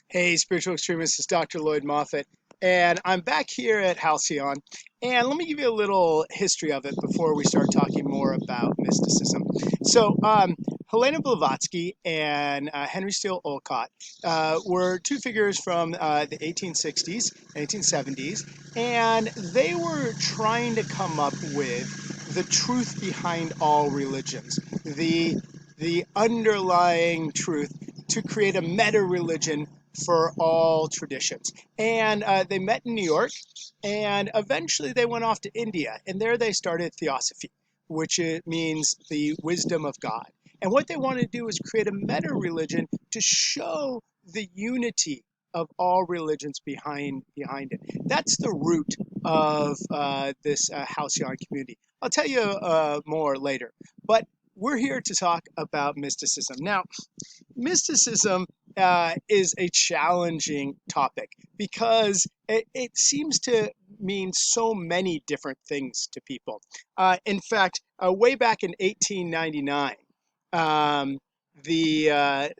Hey, spiritual extremist, it's Dr. Lloyd-Moffett, and I'm back here at Halcyon. And let me give you a little history of it before we start talking more about mysticism. Helena Blavatsky and Henry Steele Olcott were two figures from the 1860s, 1870s, and they were trying to come up with the truth behind all religions, the underlying truth to create a meta religion for all traditions. And they met in New York, and eventually they went off to India, and there they started Theosophy, which means the wisdom of God. And what they wanted to do is create a meta religion to show the unity of all religions behind it. That's the root of this Halcyon community. I'll tell you more later, but we're here to talk about mysticism. Now, mysticism is a challenging topic because it seems to mean so many different things to people. In fact, way back in 1899, um, the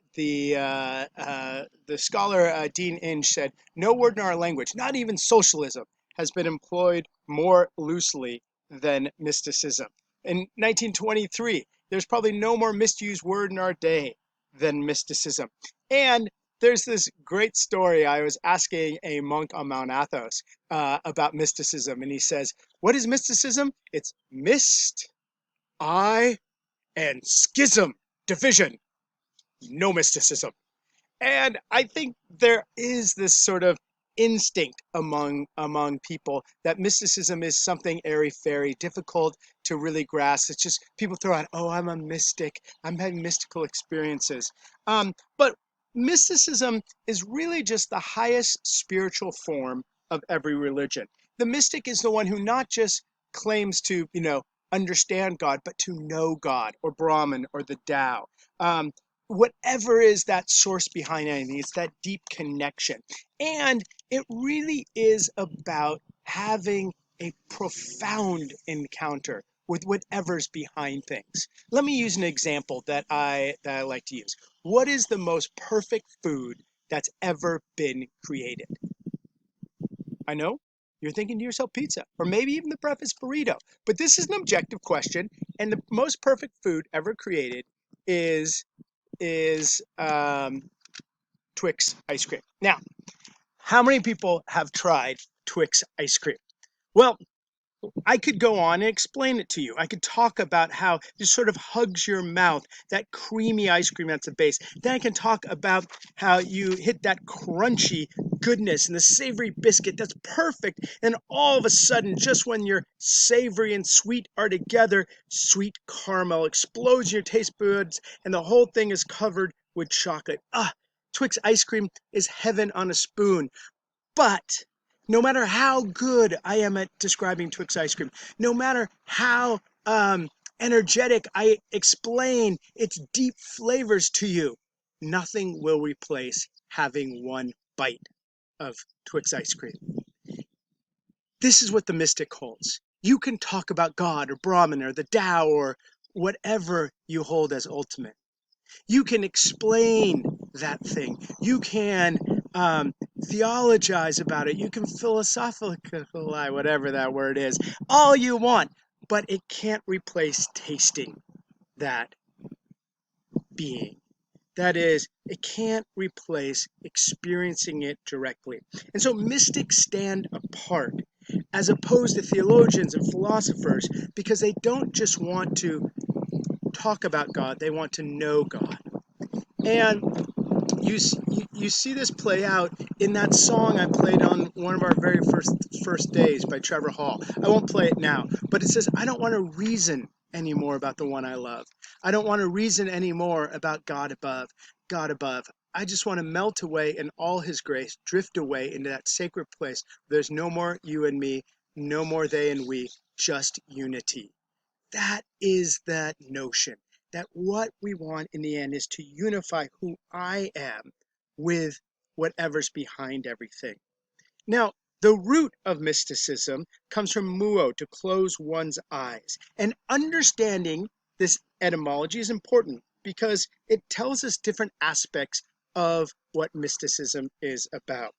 scholar Dean Inge said, "No word in our language, not even socialism, has been employed more loosely than mysticism." In 1923, there's probably no more misused word in our day than mysticism. And there's this great story. I was asking a monk on Mount Athos about mysticism, and he says, "What is mysticism? It's mist, I, and schism, division, no mysticism." And I think there is this sort of instinct among people that mysticism is something airy fairy, difficult to really grasp. It's just people throw out, "Oh, I'm a mystic. I'm having mystical experiences." But mysticism is really just the highest spiritual form of every religion. The mystic is the one who not just claims to, understand God, but to know God or Brahman or the Tao. Whatever is that source behind anything, it's that deep connection. And it really is about having a profound encounter with whatever's behind things. Let me use an example that I like to use. What is the most perfect food that's ever been created? I know you're thinking to yourself pizza, or maybe even the breakfast burrito. But this is an objective question, and the most perfect food ever created is is Twix ice cream. Now, how many people have tried Twix ice cream? Well, I could go on and explain it to you. I could talk about how it just sort of hugs your mouth, that creamy ice cream at the base. Then I can talk about how you hit that crunchy goodness and the savory biscuit that's perfect. And all of a sudden, just when your savory and sweet are together, sweet caramel explodes in your taste buds, and the whole thing is covered with chocolate. Twix ice cream is heaven on a spoon. But no matter how good I am at describing Twix ice cream, no matter how energetic I explain its deep flavors to you, nothing will replace having one bite of Twix ice cream. This is what the mystic holds. You can talk about God or Brahman or the Tao or whatever you hold as ultimate. You can explain that thing. You can theologize about it. You can philosophical, whatever that word is, all you want. But it can't replace tasting that being. That is, it can't replace experiencing it directly. And so mystics stand apart as opposed to theologians and philosophers because they don't just want to talk about God, they want to know God. And you see this play out in that song I played on one of our very first days by Trevor Hall. I won't play it now, but it says, "I don't want to reason anymore about the one I love. I don't want to reason anymore about God above, God above. I just want to melt away in all his grace, drift away into that sacred place. There's no more you and me, no more they and we, just unity." That is that notion that what we want in the end is to unify who I am with whatever's behind everything. Now, the root of mysticism comes from muo, to close one's eyes. And understanding this etymology is important because it tells us different aspects of what mysticism is about.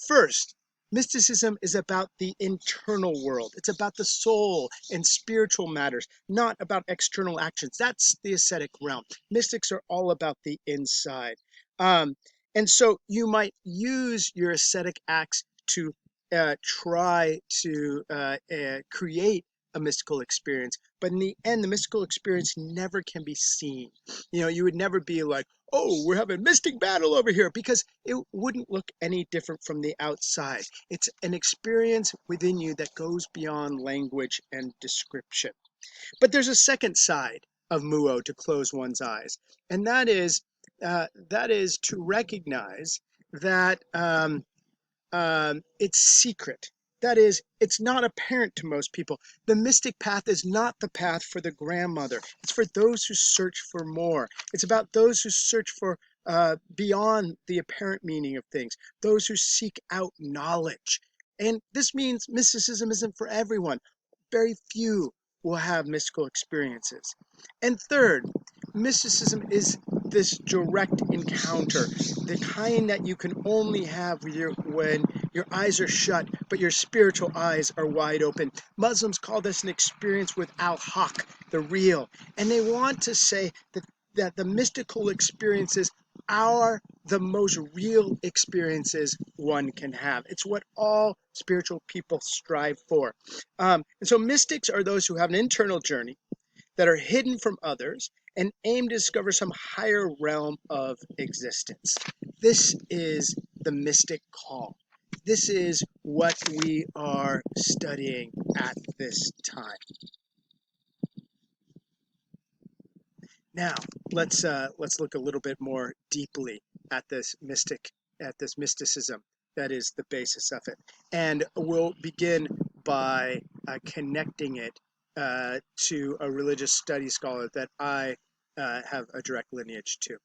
First, mysticism is about the internal world. It's about the soul and spiritual matters, not about external actions. That's the ascetic realm. Mystics are all about the inside. Um, and so you might use your ascetic acts to try to create a mystical experience. But in the end, the mystical experience never can be seen. You know, you would never be like, oh, we're having mystic battle over here, because it wouldn't look any different from the outside. It's an experience within you that goes beyond language and description. But there's a second side of muo, to close one's eyes, and that is to recognize that it's secret. That is, it's not apparent to most people. The mystic path is not the path for the grandmother. It's for those who search for more. It's about those who search for beyond the apparent meaning of things, those who seek out knowledge. And this means mysticism isn't for everyone. Very few will have mystical experiences. And third, mysticism is this direct encounter, the kind that you can only have when your eyes are shut, but your spiritual eyes are wide open. Muslims call this an experience with al-haq, the real. And they want to say that the mystical experiences are the most real experiences one can have. It's what all spiritual people strive for. And so mystics are those who have an internal journey that are hidden from others and aim to discover some higher realm of existence. This is the mystic call. This is what we are studying at this time. Now, let's look a little bit more deeply at this mysticism that is the basis of it, and we'll begin by connecting it to a religious studies scholar that I have a direct lineage to.